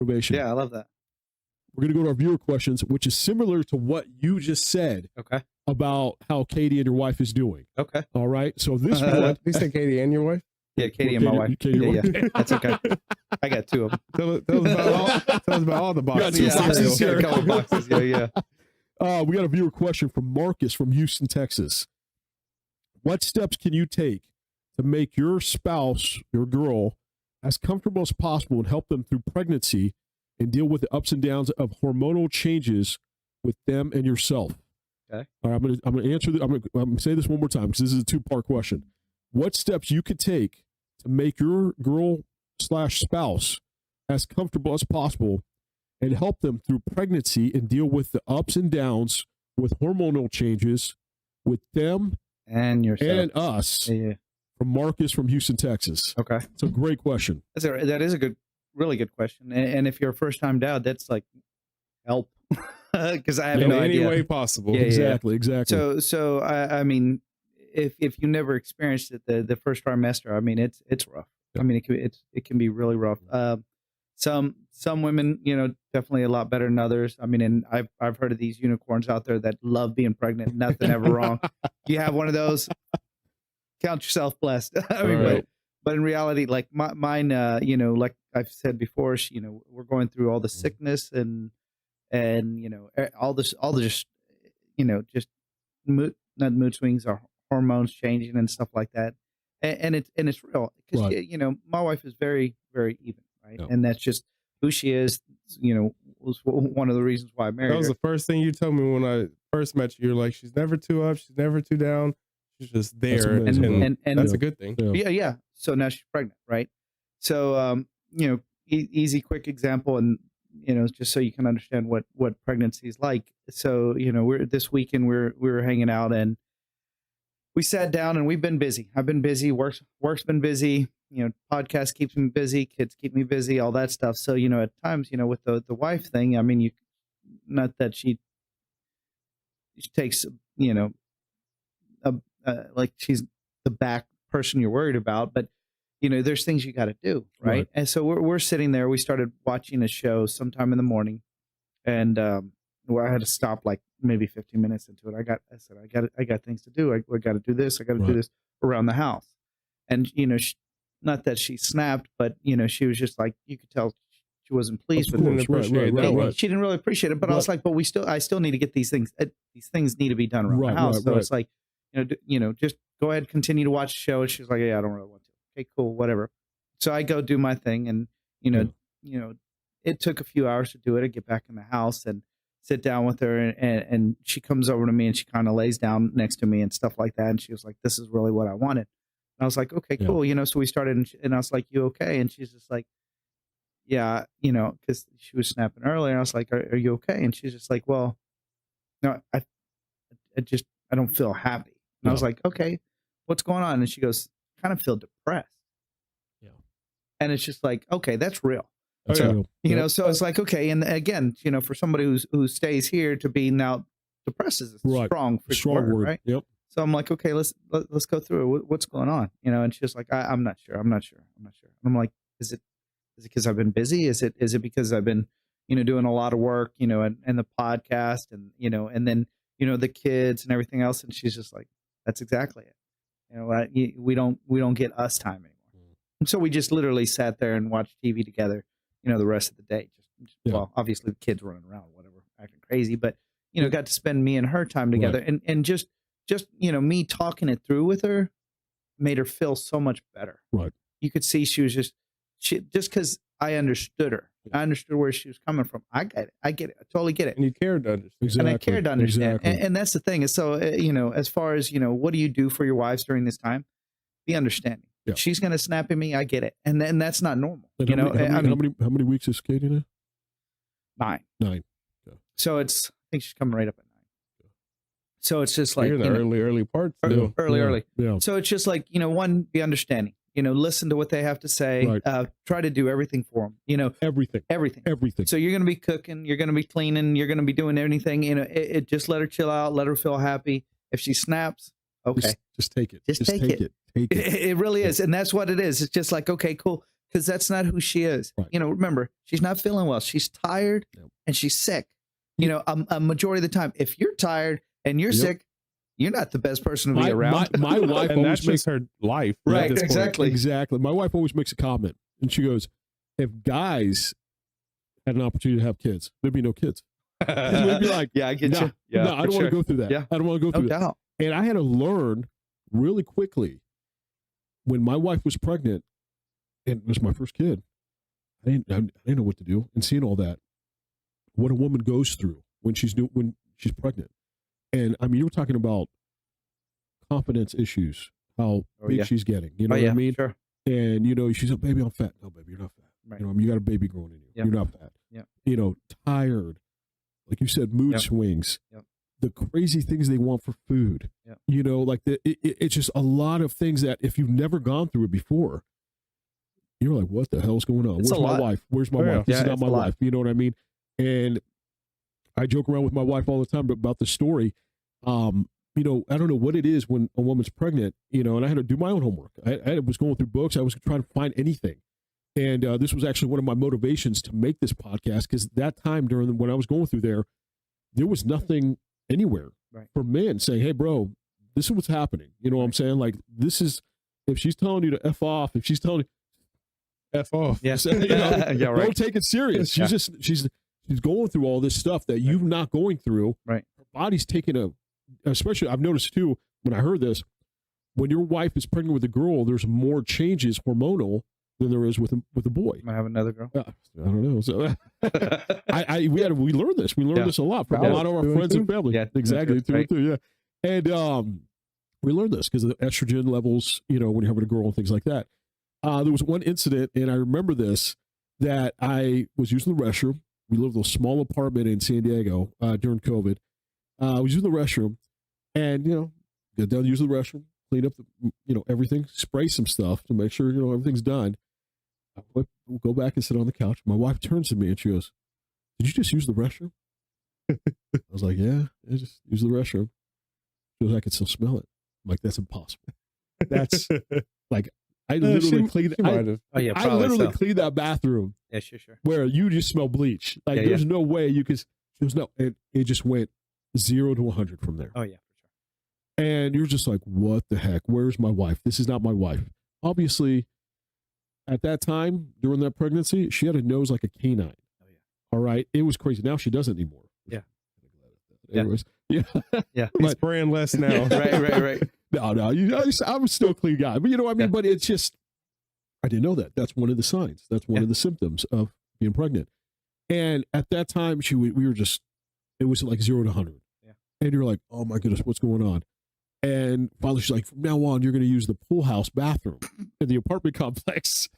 motivation. Yeah, I love that. We're going to go to our viewer questions, which is similar to what you just said Okay. about how Katie and your wife is doing. Okay. All right. So this one. You said Katie and your wife? Yeah, Katie and my wife. Katie, yeah, that's okay. I got two of them. Tell us about all the boxes. Yeah, boxes. Yeah, a couple boxes. Yeah. We got a viewer question from Marcus from Houston, Texas. What steps can you take to make your spouse, your girl, as comfortable as possible and help them through pregnancy and deal with the ups and downs of hormonal changes with them and yourself? Okay. All right, I'm gonna answer this. I'm gonna say this one more time because this is a 2-part question. What steps you could take to make your girl/spouse as comfortable as possible and help them through pregnancy and deal with the ups and downs with hormonal changes with them and yourself and us. Yeah. From Marcus from Houston, Texas. Okay. It's a great question. That is a really good question. And if you're a first-time dad, that's like help because I have no idea. Any way possible. Yeah, Exactly. So I mean, if you never experienced it, the first trimester, I mean, it's rough. Yeah. I mean, it can be really rough. Some women, definitely a lot better than others. I mean, and I've heard of these unicorns out there that love being pregnant. Nothing ever wrong. You have one of those, count yourself blessed. I mean, Right. but in reality, like mine, like I've said before, we're going through all the sickness and all the just not mood swings or hormones changing and stuff like that. And it's real because, Right. my wife is very, very even. Right. Yeah. And that's just who she is, was one of the reasons why I married That was her. the first thing you told me when I first met you. You're like, she's never too up, she's never too down. She's just there. That's amazing. And that's a good thing. Yeah. So now she's pregnant. Right. So, easy, quick example. And, just so you can understand what pregnancy is like. So, we're this weekend, we were hanging out and we sat down and we've been busy. I've been busy. Work's been busy. Podcast keeps me busy. Kids keep me busy. All that stuff. So at times, with the wife thing, I mean, not that she takes like she's the back person you're worried about, but there's things you got to do, right? And so we're sitting there. We started watching a show sometime in the morning, and where I had to stop like maybe 15 minutes into it. I got things to do. I got to do this. I got to do this around the house. And not that she snapped, but she was just like, you could tell she wasn't pleased with it. Right. She didn't really appreciate it, but I was like, but I still need to get these things. These things need to be done around the house. So it's like, just go ahead, continue to watch the show. And she's like, yeah, I don't really want to. Okay, cool, whatever. So I go do my thing, and it took a few hours to do it. I get back in the house and sit down with her, and she comes over to me and she kind of lays down next to me and stuff like that. And she was like, "This is really what I wanted." And I was like, "Okay, cool." So we started, and I was like, "You okay?" And she's just like, "Yeah," because she was snapping earlier. And I was like, "Are you okay?" And she's just like, "Well, no, I don't feel happy." And I was like, "Okay, what's going on?" And she goes, "Kind of feel depressed." Yeah. And it's just like, okay, that's real. So, So it's like, okay. And again, for somebody who stays here to be now depressed is a strong word, right? Yep. So I'm like, okay, let's go through it. What's going on? And she's like, I'm not sure. And I'm like, is it because I've been busy? Is it because I've been, doing a lot of work, and the podcast and, and then, the kids and everything else. And she's just like, that's exactly it. We don't get us time anymore. And so we just literally sat there and watched TV together, the rest of the day. Well, obviously the kids running around, whatever, acting crazy, but got to spend me and her time together, and just me talking it through with her made her feel so much better. Right. You could see she was just because I understood her. I understood where she was coming from. I get it. I totally get it. And you cared to understand. Exactly. And I cared to understand. Exactly. And that's the thing. Is so, as far as, what do you do for your wives during this time? Be understanding. Yeah. She's going to snap at me. I get it. And that's not normal. And how many weeks is Katie now? 9. 9. Yeah. So I think she's coming right up at 9. So it's just like, you're in the early parts. Early. Yeah. So it's just like, one, be understanding. Listen to what they have to say. Right. Try to do everything for them. Everything. So you're going to be cooking, you're going to be cleaning, you're going to be doing anything. It just let her chill out, let her feel happy. If she snaps, okay, just take it. Just take it. Take it. It really is, and that's what it is. It's just like, okay, cool. because that's not who she is. Right. You know, remember, she's not feeling well. She's tired and she's sick. You know, a majority of the time, if you're tired and you're sick, you're not the best person to be around. My wife and always that's just her life. Right, at this exactly. point. Exactly. My wife always makes a comment, and she goes, if guys had an opportunity to have kids, there'd be no kids. We'd be like, yeah, I get you. Yeah, no, I don't want to go through that. Yeah. I don't want to go through that. Doubt. And I had to learn really quickly when my wife was pregnant, and it was my first kid. I didn't know what to do, and seeing all that, what a woman goes through when she's pregnant. And I mean, you were talking about confidence issues, how big she's getting. You know what I mean? Sure. And you know, she's like, "Baby, I'm fat." No, baby, you're not fat. Right. You know, you got a baby growing in you. Yep. You're not fat. Yep. You know, tired. Like you said, mood swings. Yep. The crazy things they want for food. Yep. You know, like it's just a lot of things that if you've never gone through it before, you're like, what the hell's going on? It's Where's my wife? Where's my wife? This is not my wife. You know what I mean? And I joke around with my wife all the time about the story. You know, I don't know what it is when a woman's pregnant, you know, and I had to do my own homework. I was going through books. I was trying to find anything. And this was actually one of my motivations to make this podcast, because that time when I was going through there was nothing anywhere for men saying, hey, bro, this is what's happening. You know what I'm saying? Like, this is, if she's telling you to F off, if she's telling you F off, you know, don't take it serious. She's going through all this stuff that you're not going through. Right. Her body's taking especially I've noticed too, when I heard this, when your wife is pregnant with a girl, there's more changes hormonal than there is with a boy. Might have another girl. I don't know. So we learned this. We learned this a lot from a lot of our friends and family. Yeah, exactly. right. Yeah. And we learned this because of the estrogen levels, you know, when you're having a girl and things like that. There was one incident, and I remember this, that I was using the restroom. We lived in a small apartment in San Diego during COVID. I was using the restroom, and, you know, get down to use the restroom, clean up everything, spray some stuff to make sure, you know, everything's done. We'll go back and sit on the couch. My wife turns to me and she goes, did you just use the restroom? I was like, yeah, I just used the restroom. She goes, I can still smell it. I'm like, that's impossible. That's like, I literally cleaned. I literally cleaned that bathroom. Yeah, sure. Where you just smell bleach. Like, there's no way you could. There's no. It just went 0 to 100 from there. Oh yeah, for sure. And you're just like, what the heck? Where's my wife? This is not my wife. Obviously, at that time during that pregnancy, she had a nose like a canine. Oh yeah. All right, it was crazy. Now she doesn't anymore. Yeah. Anyways, yeah. He's spraying less now. Right. No. I'm still a clean guy, but you know what I mean. But it's just, I didn't know that. That's one of the signs. That's one of the symptoms of being pregnant. And at that time, we were just, it was like 0 to 100. Yeah. And you're like, oh my goodness, what's going on? And finally, she's like, from now on, you're going to use the pool house bathroom in the apartment complex.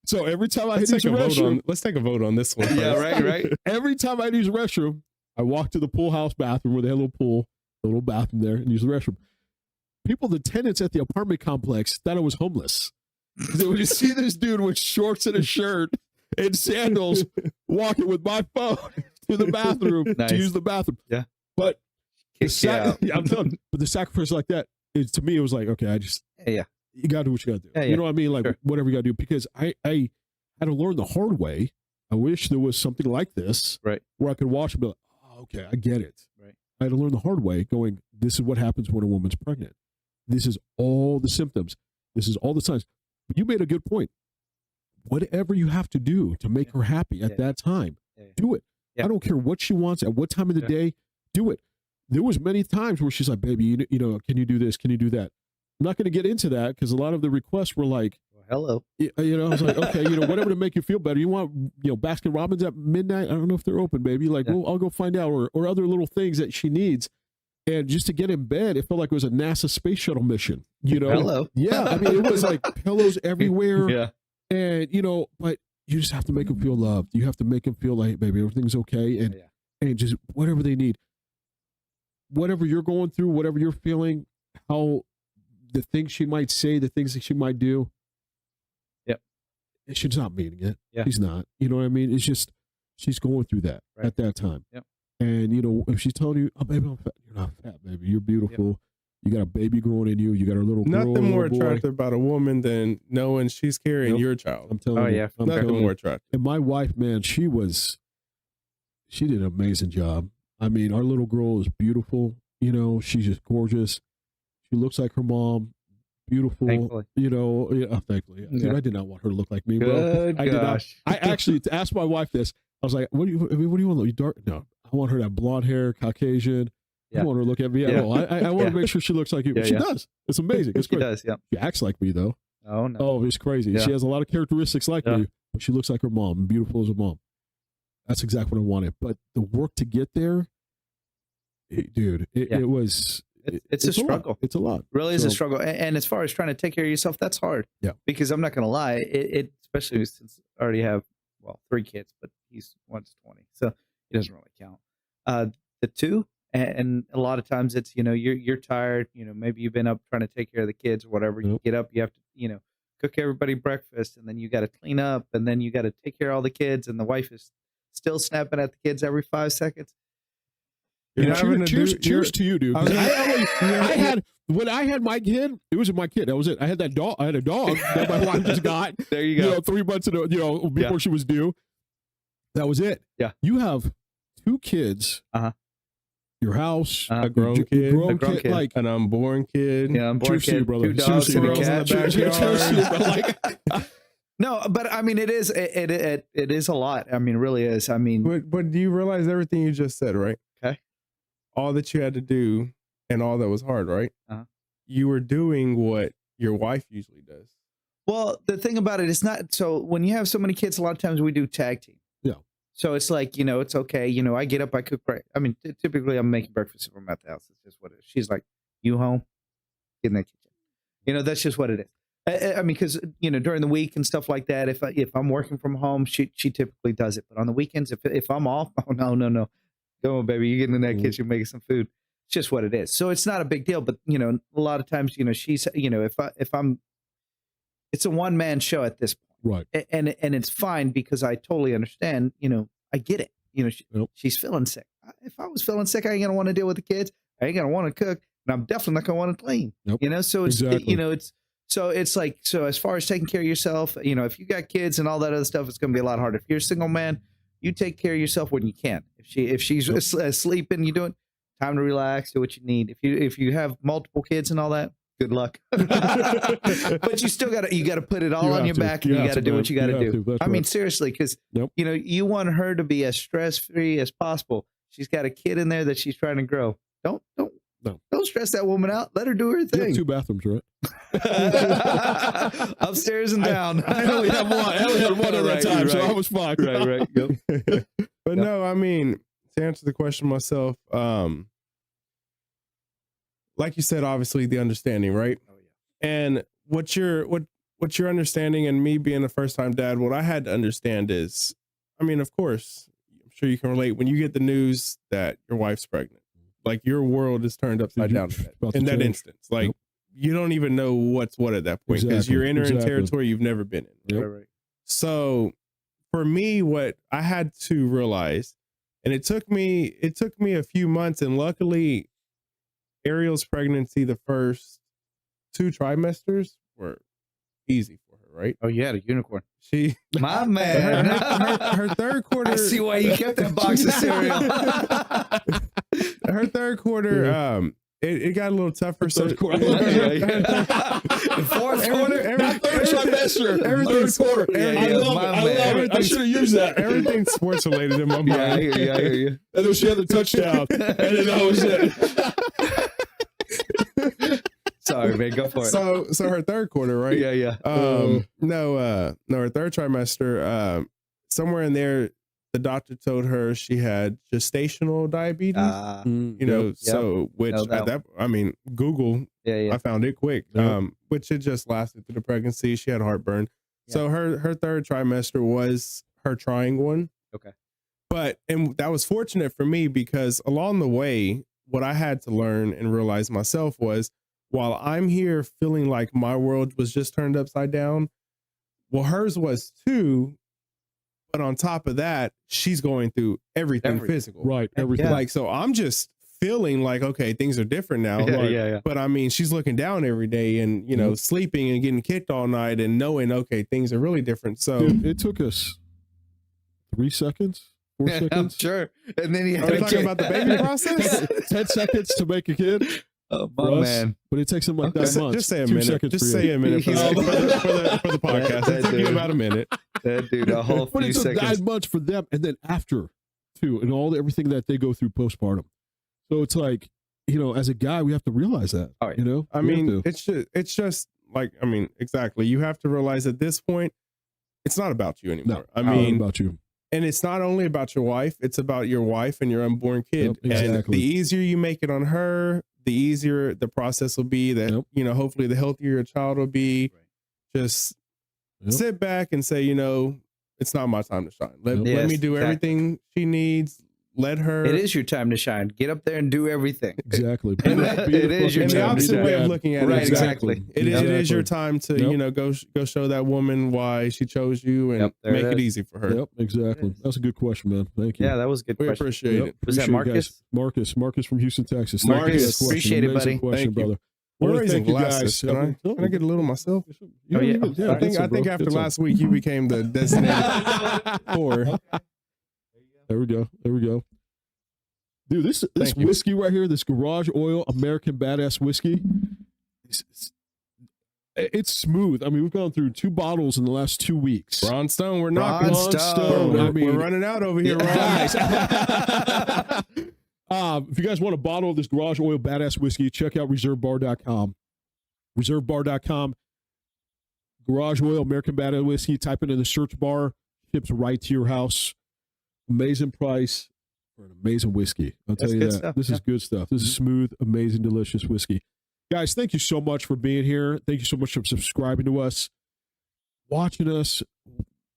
So every time I use the restroom, let's take a vote on this one. Yeah, right. Every time I use the restroom, I walk to the pool house bathroom where they have a little pool, a little bathroom there, and use the restroom. People, the tenants at the apartment complex, thought I was homeless. They would just see this dude with shorts and a shirt and sandals walking with my phone to the bathroom to use the bathroom. Yeah. But I'm done. But the sacrifice like that, to me, it was like, okay, you got to do what you got to do. Yeah, you know what I mean? Like, whatever you got to do. Because I had to learn the hard way. I wish there was something like this, right, where I could watch and be like, oh, okay, I get it. Right. I had to learn the hard way, going, this is what happens when a woman's pregnant. This is all the symptoms. This is all the signs. But you made a good point. Whatever you have to do to make her happy at that time, do it. Yeah. I don't care what she wants, at what time of the day, do it. There was many times where she's like, baby, you know, can you do this? Can you do that? I'm not going to get into that because a lot of the requests were like, hello. You know, I was like, okay, you know, whatever to make you feel better. You want, you know, Baskin Robbins at midnight? I don't know if they're open, baby. Like, well, I'll go find out. Or other little things that she needs. And just to get in bed, it felt like it was a NASA space shuttle mission, you know? Hello. Yeah. I mean, it was like pillows everywhere. Yeah. And, you know, but you just have to make them feel loved. You have to make them feel like, baby, everything's okay. And just whatever they need. Whatever you're going through, whatever you're feeling, how the things she might say, the things that she might do. Yep. She's not meaning it. Yeah. She's not. You know what I mean? It's just, she's going through that at that time. Yep. And, you know, if she's telling you, oh, baby, I'm fat, you're not fat, baby. You're beautiful. You got a baby growing in you. You got a little girl. Nothing more boy. attractive about a woman than knowing she's carrying your child. I'm telling you. Yeah. Nothing more attractive. And my wife, man, she did an amazing job. I mean, our little girl is beautiful. You know, she's just gorgeous. She looks like her mom. Beautiful. Thankfully. You know, thankfully. Dude, I did not want her to look like me, bro. Good gosh. I actually asked my wife this. I was like, what do you want? You dark? No, I want her to have blonde hair, Caucasian. I want her to look at me at all. I want to make sure she looks like you. She does. It's amazing. It's great. She does, yeah. She acts like me, though. Oh, no. Oh, it's crazy. Yeah. She has a lot of characteristics like me, but she looks like her mom, and beautiful as her mom. That's exactly what I wanted. But the work to get there, it was... It's a struggle. It's a lot. Really is a struggle. And as far as trying to take care of yourself, that's hard. Yeah. Because I'm not going to lie, it especially since I already have, 3 kids, but one's 20, so he doesn't really count. The 2, and a lot of times it's, you're tired, maybe you've been up trying to take care of the kids or whatever. You get up, you have to, cook everybody breakfast, and then you got to clean up, and then you got to take care of all the kids, and the wife is still snapping at the kids every 5 seconons. Cheers to you, dude. When I had my kid, it was my kid. That was it. I had that dog. I had a dog that my wife just got. There you go. 3 months ago, before she was due. That was it. Yeah. You have 2 kids. Your house, a grown kid, like an unborn kid. Yeah, unborn kid. You, brother. 2 dogs and a cat. Backyard. No, but I mean, it is a lot. I mean, it really is. I mean, but do you realize everything you just said, right? Okay. All that you had to do and all that was hard, right? You were doing what your wife usually does. Well, the thing about it is not, so when you have so many kids, a lot of times we do tag team. Yeah. So it's like, it's okay. I get up, I cook breakfast. I mean, typically I'm making breakfast if I'm at the house. It's just what it is. She's like, you home? Get in the kitchen. That's just what it is. I mean, because, during the week and stuff like that, if I'm working from home, she typically does it. But on the weekends, if I'm off, oh, no. Go on, baby. You get in that kitchen, making some food. It's just what it is. So it's not a big deal. But, a lot of times, she's, if I'm, it's a one-man show at this point. Right. And it's fine because I totally understand, I get it. She's feeling sick. If I was feeling sick, I ain't going to want to deal with the kids. I ain't going to want to cook. And I'm definitely not going to want to clean. Nope. So it's, exactly. So it's like, so as far as taking care of yourself, if you got kids and all that other stuff, it's going to be a lot harder. If you're a single man, you take care of yourself when you can. If she's asleep and you do it, time to relax, do what you need. If you have multiple kids and all that, good luck. But you still got to put it all on your back, and you got to do what you got to do. I mean, seriously, because you want her to be as stress free as possible. She's got a kid in there that she's trying to grow. Don't stress that woman out. Let her do her thing. You have 2 bathrooms, right? Upstairs and down. I only have one. I only had one at that time, so I was fine. Right. Yep. But no, I mean, to answer the question myself, like you said, obviously the understanding, right? Oh yeah. And what you're understanding, and me being a first-time dad, what I had to understand is, I mean, of course, I'm sure you can relate when you get the news that your wife's pregnant. Like, your world is turned upside down in that instance. Like, you don't even know what's what at that point because you're entering territory you've never been in. Right. So for me, what I had to realize, and it took me a few months, and luckily Ariel's pregnancy, the first 2 trimesters were easy for her, right? Oh, yeah, the unicorn. My man. Her third quarter. I see why you kept that box of cereal. Her third quarter, it got a little tougher. Fourth quarter, not third trimester, third quarter. I love it. I should have used that. Everything's sports related in my mind. I hear you. And then she had the touchdown, and then that was it. Sorry, man, go for it. So her third quarter, right? Yeah. No, her third trimester, somewhere in there, the doctor told her she had gestational diabetes. So which I mean, Google, I found it quick. Which it just lasted through the pregnancy. She had heartburn. Yeah. So her third trimester was her trying one. Okay. And that was fortunate for me because along the way, what I had to learn and realize myself was, while I'm here feeling like my world was just turned upside down, well, hers was too. But on top of that, she's going through everything physical. Right. Everything. Like, so I'm just feeling like, okay, things are different now. But I mean, she's looking down every day and, you know, sleeping and getting kicked all night and knowing, okay, things are really different. So dude, it took us 3 seconds, 4 seconds. I'm sure. And then are we talking about the baby process? 10 seconds to make a kid. Oh, my man. But it takes them like that month. Just say a minute. Just say a minute for the podcast. It took you about a minute. That dude, a whole few seconds. But it took 9 months for them, and then after, too, and everything that they go through postpartum. So it's like, you know, as a guy, we have to realize that. Oh, yeah. You know, I mean, it's just like, I mean, exactly. You have to realize at this point, it's not about you anymore. No, I mean, not about you. And it's not only about your wife; it's about your wife and your unborn kid. Yep, exactly. And the easier you make it on her, the easier the process will be. That you know, hopefully, the healthier your child will be. Right. Just sit back and say, you know, it's not my time to shine. Let me do everything she needs. Let her. It is your time to shine. Get up there and do everything. Exactly. It is your time. The opposite way of looking at it. Right, exactly. It is your time to you know go show that woman why she chose you and make it easy for her. Yep, exactly. That's a good question, man. Thank you. Yeah, that was a good question. We appreciate it. Was that Marcus? Marcus from Houston, Texas. Marcus, appreciate it, buddy. Question, brother. We're raising glasses. Can I get a little myself? Yeah, I think after last week you became the designated whore. There we go. Dude, this whiskey right here, this Garage Oil American Badass whiskey, it's smooth. I mean, we've gone through 2 bottles in the last 2 weeks. Ron Stone, we're knocking. We're running out over here, guys. If you guys want a bottle of this Garage Oil Badass whiskey, check out reservebar.com. Reservebar.com. Garage Oil American Badass whiskey. Type it in the search bar. Ships right to your house. Amazing price. For an amazing whiskey. I'll tell you that. Stuff, this is good stuff. This is smooth, amazing, delicious whiskey. Guys, thank you so much for being here. Thank you so much for subscribing to us, watching us,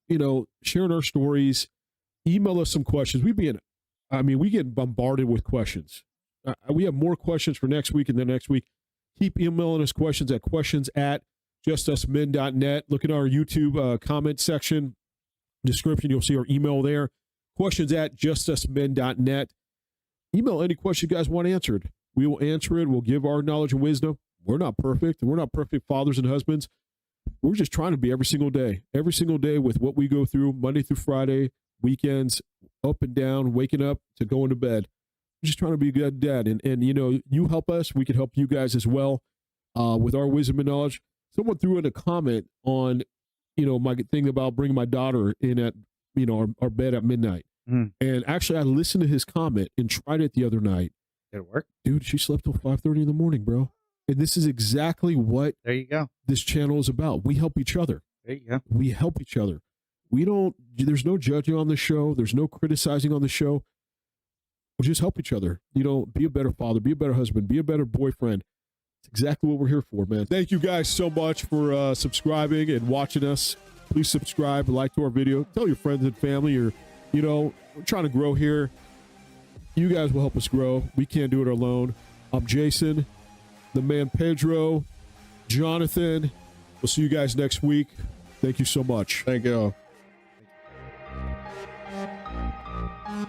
you know, sharing our stories. Email us some questions. we get bombarded with questions. We have more questions for next week and the next week. Keep emailing us questions at questions@justusmen.net. Look at our YouTube comment section, description. You'll see our email there. questions@justusmen.net. Email any question you guys want answered. We will answer it. We'll give our knowledge and wisdom. We're not perfect. We're not perfect fathers and husbands. We're just trying to be every single day with what we go through Monday through Friday, weekends, up and down, waking up to going to bed. We're just trying to be a good dad. And you know, you help us. We can help you guys as well with our wisdom and knowledge. Someone threw in a comment on, you know, my thing about bringing my daughter in at, you know, our bed at midnight. And actually, I listened to his comment and tried it the other night. Did it work? Dude, she slept till 5:30 in the morning, bro. And this is exactly what there you go. This channel is about. We help each other. There you go. We help each other. There's no judging on the show. There's no criticizing on the show. We just help each other. You know, be a better father, be a better husband, be a better boyfriend. It's exactly what we're here for, man. Thank you guys so much for subscribing and watching us. Please subscribe, like to our video. Tell your friends and family. Or, you know, we're trying to grow here. You guys will help us grow. We can't do it alone. I'm Jason, the man Pedro, Jonathan. We'll see you guys next week. Thank you so much. Thank you all.